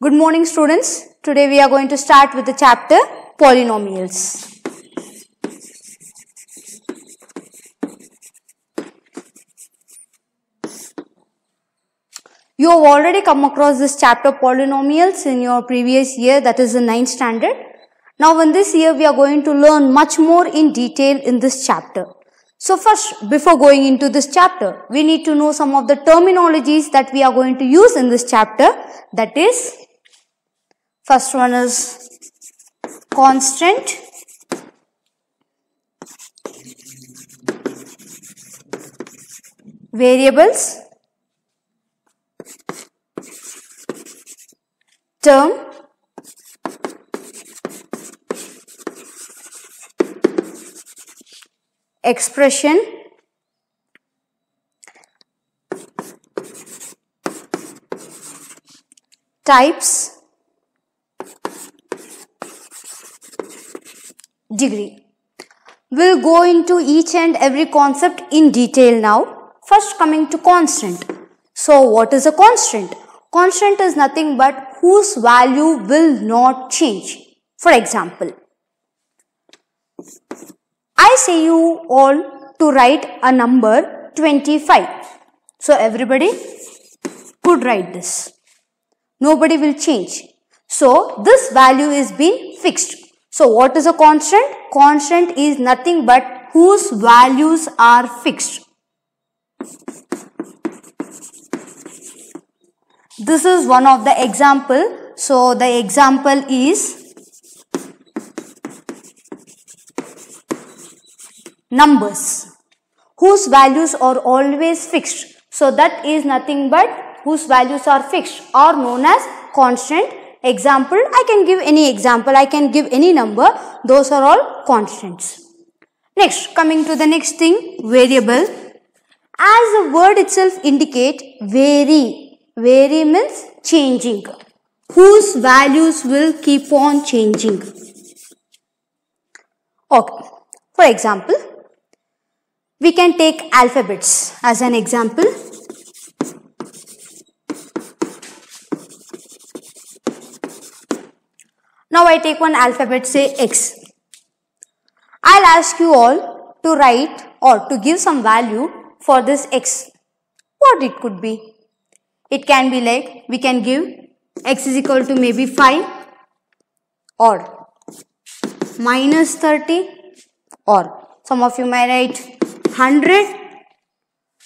Good morning, students. Today we are going to start with the chapter Polynomials. You have already come across this chapter Polynomials in your previous year, that is the 9th standard. Now in this year we are going to learn much more in detail in this chapter. So first, before going into this chapter, we need to know some of the terminologies that we are going to use in this chapter. That is, first one is constant, variables, term, expression, types, degree. We'll go into each and every concept in detail now. First, coming to constant. So what is a constant? Constant is nothing but whose value will not change. For example, I say you all to write a number 25. So everybody could write this. Nobody will change. So this value is being fixed. So what is a constant? Constant is nothing but whose values are fixed. This is one of the example. So the example is numbers whose values are always fixed. So that is nothing but whose values are fixed or known as constant. Example, I can give any example, I can give any number, those are all constants. Next, coming to the next thing, variable. As the word itself indicate, vary. Vary means changing. Whose values will keep on changing. Okay, for example, we can take alphabets as an example. Now I take one alphabet, say X. I'll ask you all to write or to give some value for this X. What it could be? It can be like, we can give X is equal to maybe 5 or minus 30 or some of you may write 100.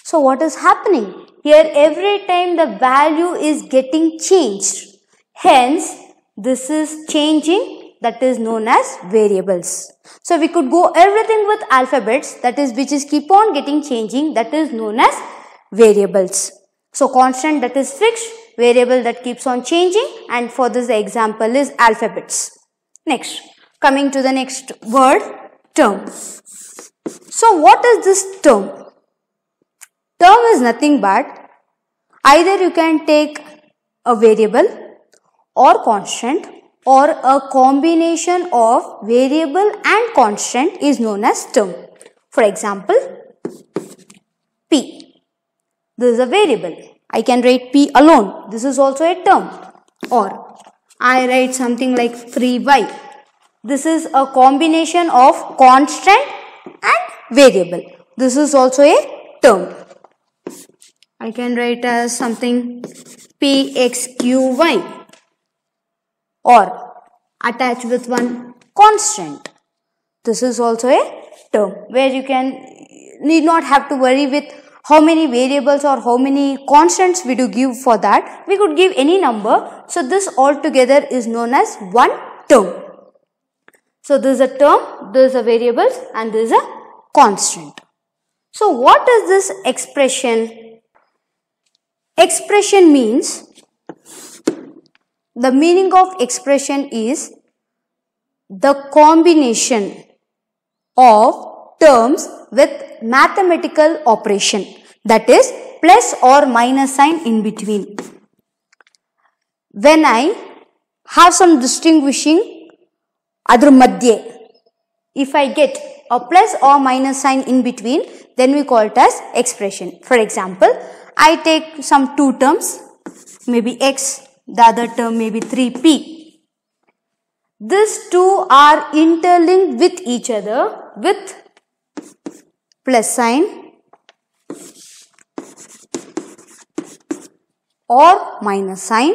So what is happening? Here every time the value is getting changed. Hence, this is changing, that is known as variables. So we could go everything with alphabets, that is which is keep on getting changing, that is known as variables. So constant, that is fixed, variable that keeps on changing, and for this the example is alphabets. Next, coming to the next word, term. So what is this term? Term is nothing but either you can take a variable or constant, or a combination of variable and constant is known as term. For example, P. This is a variable. I can write P alone. This is also a term. Or I write something like 3y. This is a combination of constant and variable. This is also a term. I can write as something Pxqy. Or attach with one constant. This is also a term where you need not have to worry with how many variables or how many constants we do give for that. We could give any number. So this altogether is known as one term. So this is a term, this is a variable, and this is a constant. So what is this expression? Expression means, the meaning of expression is the combination of terms with mathematical operation, that is plus or minus sign in between. When I have some distinguishing adru madhye, if I get a plus or minus sign in between, then we call it as expression. For example, I take some two terms, maybe x, The other term may be 3p. These two are interlinked with each other with plus sign or minus sign.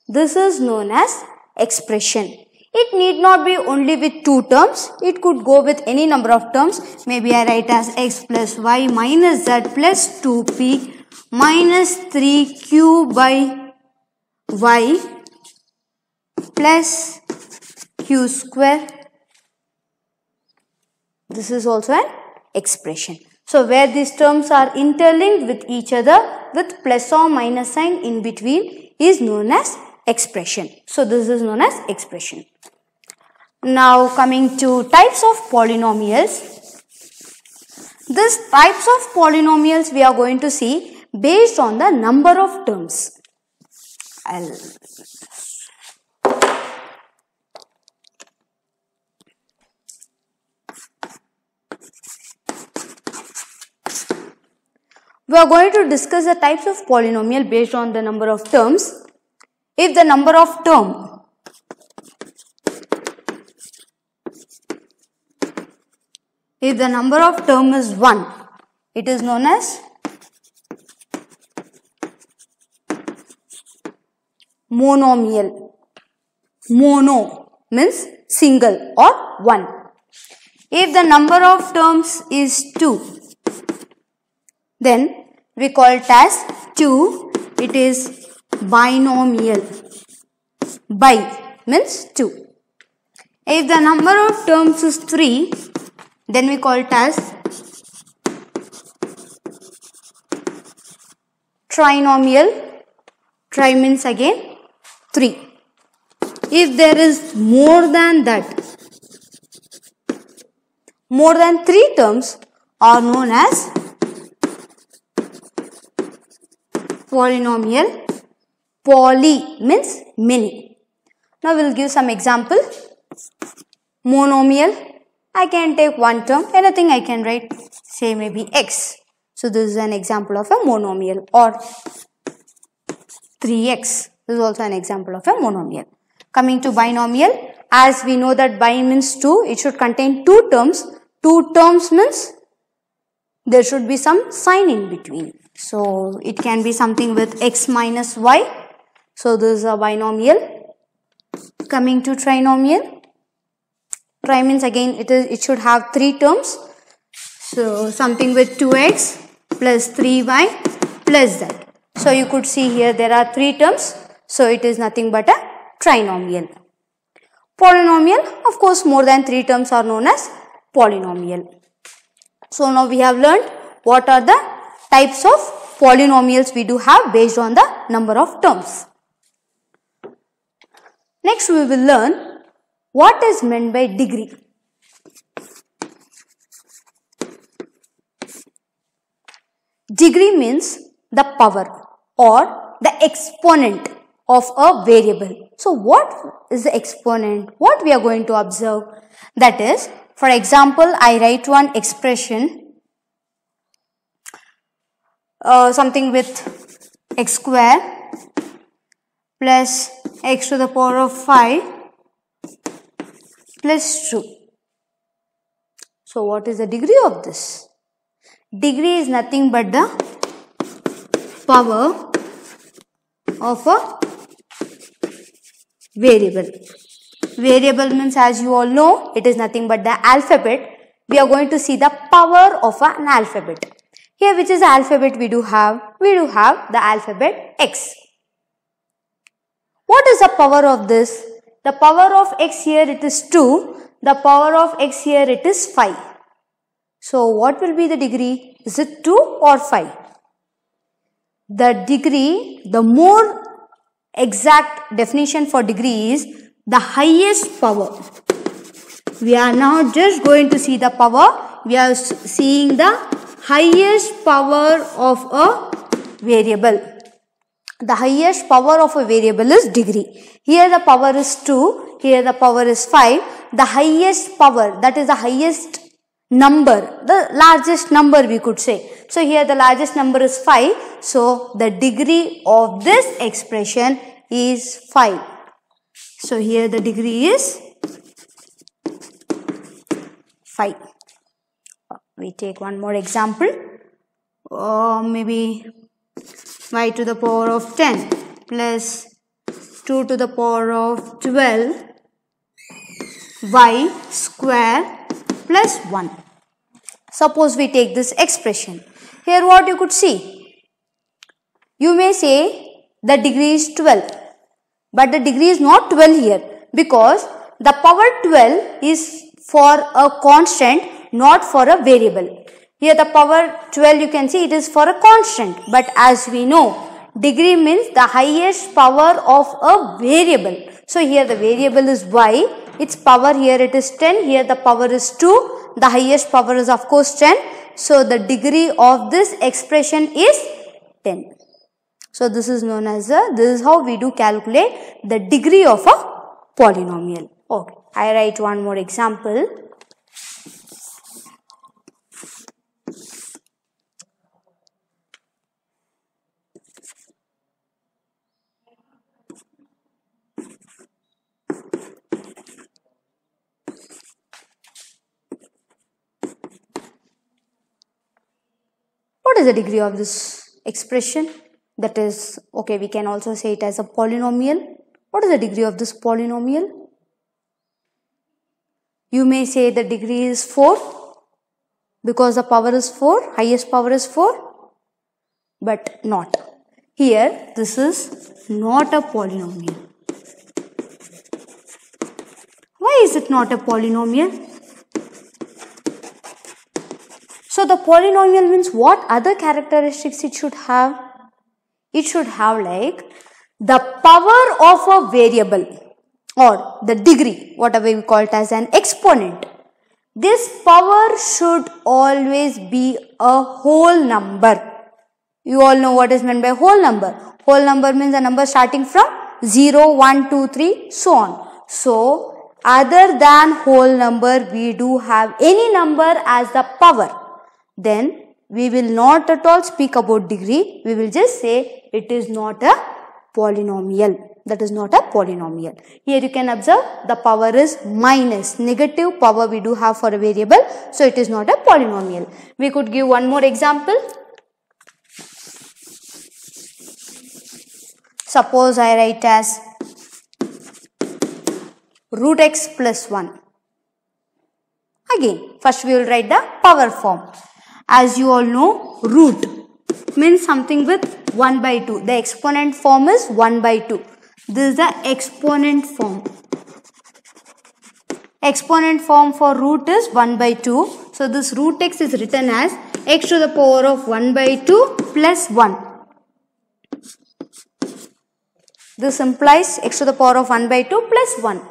This is known as expression. It need not be only with two terms. It could go with any number of terms. Maybe I write as x plus y minus z plus 2p minus 3q by y plus q square. This is also an expression. So where these terms are interlinked with each other with plus or minus sign in between is known as expression. So this is known as expression. Now coming to types of polynomials. These types of polynomials we are going to see based on the number of terms. We are going to discuss the types of polynomial based on the number of terms. If the number of term is 1, it is known as monomial. Mono means single or one. If the number of terms is 2, then we call it as 2. It is binomial. Bi means 2. If the number of terms is 3, then we call it as trinomial. Tri means again 3. If there is more than that, more than 3 terms are known as polynomial. Poly means many. Now we will give some example. Monomial. I can take one term, anything I can write, say maybe x. So this is an example of a monomial. Or 3x. This is also an example of a monomial. Coming to binomial, as we know that bi means 2, it should contain 2 terms. 2 terms means there should be some sign in between. So it can be something with x minus y. So this is a binomial. Coming to trinomial. Tri means again it should have 3 terms. So something with 2x plus 3y plus z. So you could see here there are 3 terms. So it is nothing but a trinomial. Polynomial, of course more than 3 terms are known as polynomial. So now we have learned what are the types of polynomials we do have based on the number of terms. Next we will learn what is meant by degree. Degree means the power or the exponent of a variable. So what is the exponent? What we are going to observe? That is, for example, I write one expression, something with x square plus x to the power of 5 plus 2. So what is the degree of this? Degree is nothing but the power of a variable. Variable means, as you all know, it is nothing but the alphabet. We are going to see the power of an alphabet. Here, which is the alphabet we do have? We do have the alphabet x. What is the power of this? The power of x here it is 2. The power of x here it is 5. So what will be the degree? Is it 2 or 5? The degree, the more exact definition for degree is the highest power. We are now just going to see the power. We are seeing the highest power of a variable. The highest power of a variable is degree. Here the power is 2, here the power is 5. The highest power, that is the highest number, the largest number we could say. So here the largest number is 5. So the degree of this expression is 5. So here the degree is 5. We take one more example. Maybe y to the power of 10 plus 2 to the power of 12 y square plus 1. Suppose we take this expression. Here what you could see? You may say the degree is 12. But the degree is not 12 here because the power 12 is for a constant, not for a variable. Here the power 12 you can see it is for a constant. But as we know, degree means the highest power of a variable. So here the variable is y. Its power here it is 10. Here the power is 2. The highest power is of course 10. So the degree of this expression is 10. So this is known as this is how we do calculate the degree of a polynomial. Okay, I write one more example. What is the degree of this expression? That is, okay, we can also say it as a polynomial. What is the degree of this polynomial? You may say the degree is 4 because the power is 4, highest power is 4, but not. Here, this is not a polynomial. Why is it not a polynomial? So the polynomial means what other characteristics it should have? It should have like the power of a variable or the degree, whatever we call it as an exponent. This power should always be a whole number. You all know what is meant by whole number. Whole number means a number starting from 0, 1, 2, 3, so on. So, other than whole number, we do have any number as the power. Then, we will not at all speak about degree. We will just say it is not a polynomial. That is not a polynomial. Here you can observe the power is minus. Negative power we do have for a variable. So, it is not a polynomial. We could give one more example. Suppose I write as root x plus 1. Again, first we will write the power form. As you all know, root means something with 1 by 2. The exponent form is 1 by 2. This is the exponent form. Exponent form for root is 1 by 2. So, this root x is written as x to the power of 1 by 2 plus 1. This implies x to the power of 1 by 2 plus 1.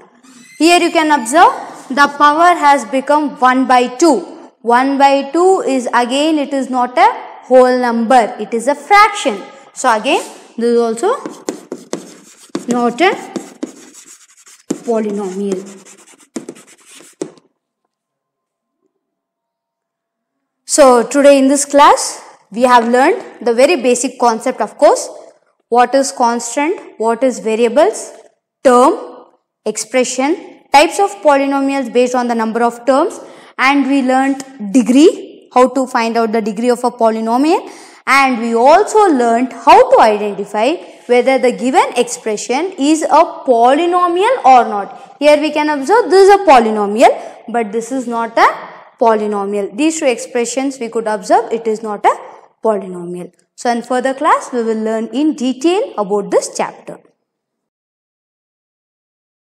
Here you can observe the power has become 1 by 2. 1 by 2 is again it is not a whole number. It is a fraction. So again this is also not a polynomial. So today in this class we have learned the very basic concept, of course. What is constant, what is variables, term, expression, types of polynomials based on the number of terms, and we learnt degree, how to find out the degree of a polynomial, and we also learnt how to identify whether the given expression is a polynomial or not. Here we can observe this is a polynomial, but this is not a polynomial. These two expressions we could observe it is not a polynomial. So in further class we will learn in detail about this chapter.